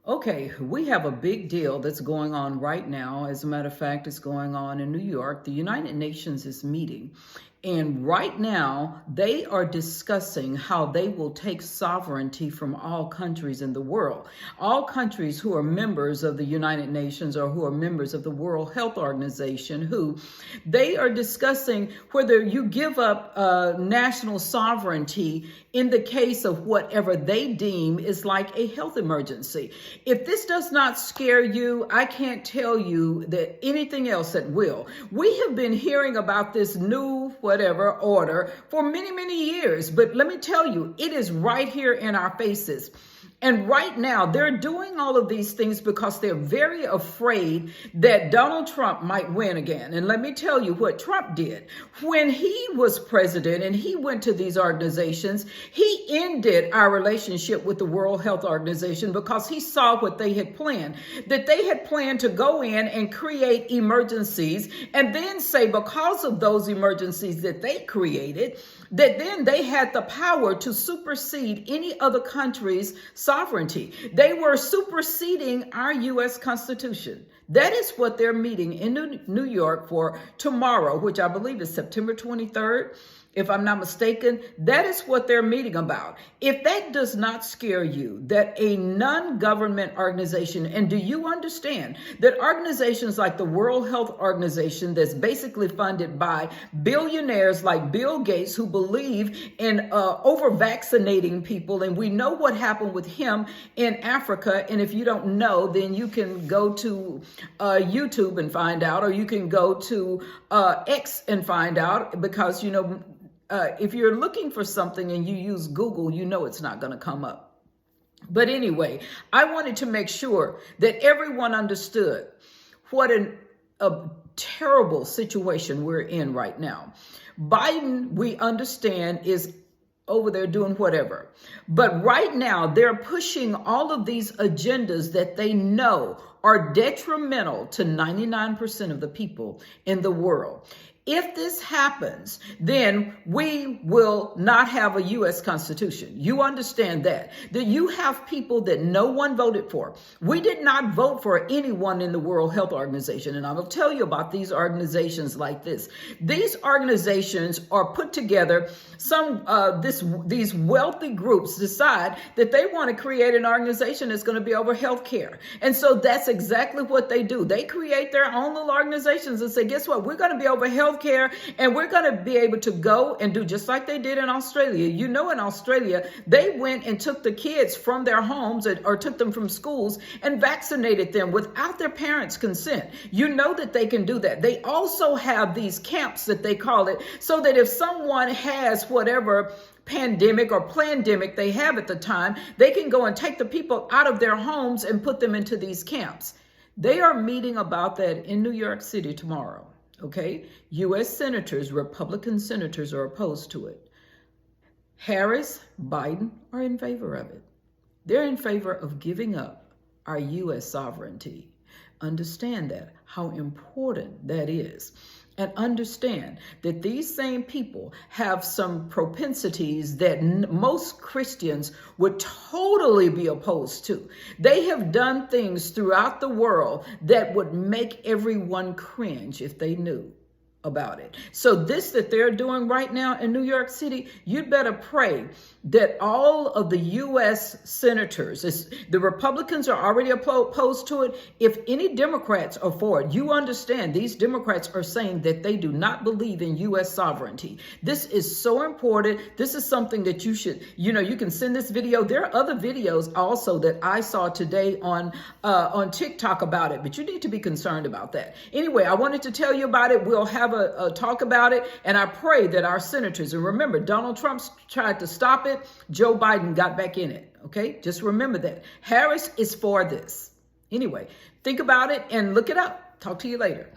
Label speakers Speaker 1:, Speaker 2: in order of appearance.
Speaker 1: Okay, we have a big deal that's going on right now. As a matter of fact, it's going on in New York. The United Nations is meeting. And right now, they are discussing how they will take sovereignty from all countries in the world. All countries who are members of the United Nations or who are members of the World Health Organization, who they are discussing whether you give up national sovereignty in the case of whatever they deem is like a health emergency. If this does not scare you, I can't tell you that anything else that will. We have been hearing about this new whatever order for many, many years, but let me tell you, it is right here in our faces. And right now, they're doing all of these things because they're very afraid that Donald Trump might win again. And let me tell you what Trump did. When he was president and he went to these organizations, he ended our relationship with the World Health Organization because he saw what they had planned, that they had planned to go in and create emergencies and then say because of those emergencies that they created, that then they had the power to supersede any other country's sovereignty. They were superseding our U.S. Constitution. That is what they're meeting in New York for tomorrow, which I believe is September 23rd. If I'm not mistaken, that is what they're meeting about. If that does not scare you, that a non-government organization, and do you understand that organizations like the World Health Organization that's basically funded by billionaires like Bill Gates who believe in over-vaccinating people, and we know what happened with him in Africa, and if you don't know, then you can go to YouTube and find out, or you can go to X and find out, because, you know, if you're looking for something and you use Google, you know it's not going to come up. But anyway, I wanted to make sure that everyone understood what a terrible situation we're in right now. Biden, we understand, is over there doing whatever. But right now, they're pushing all of these agendas that they know are detrimental to 99% of the people in the world. If this happens, then we will not have a U.S. Constitution. You understand that you have people that no one voted for. We did not vote for anyone in the World Health Organization. And I will tell you about these organizations like this. These organizations are put together. These wealthy groups decide that they want to create an organization that's going to be over health care. And so that's exactly what they do. They create their own little organizations and say, guess what? We're going to be over health care, and we're going to be able to go and do just like they did in Australia. You know, in Australia, they went and took the kids from their homes or took them from schools and vaccinated them without their parents' consent. You know that they can do that. They also have these camps that they call it, so that if someone has whatever pandemic or plandemic they have at the time, they can go and take the people out of their homes and put them into these camps. They are meeting about that in New York City tomorrow. Okay, U.S. senators, Republican senators are opposed to it. Harris, Biden are in favor of it. They're in favor of giving up our U.S. sovereignty. Understand that, how important that is. And understand that these same people have some propensities that most Christians would totally be opposed to. They have done things throughout the world that would make everyone cringe if they knew about it. So this that they're doing right now in New York City, you'd better pray that all of the U.S. senators, the Republicans are already opposed to it. If any Democrats are for it, you understand these Democrats are saying that they do not believe in U.S. sovereignty. This is so important. This is something that you should, you can send this video. There are other videos also that I saw today on TikTok about it, but you need to be concerned about that. Anyway, I wanted to tell you about it. We'll have a talk about it, and I pray that our senators, and remember, Donald Trump tried to stop it. Joe Biden got back in it. Okay, just remember that. Harris is for this. Anyway, think about it and look it up. Talk to you later.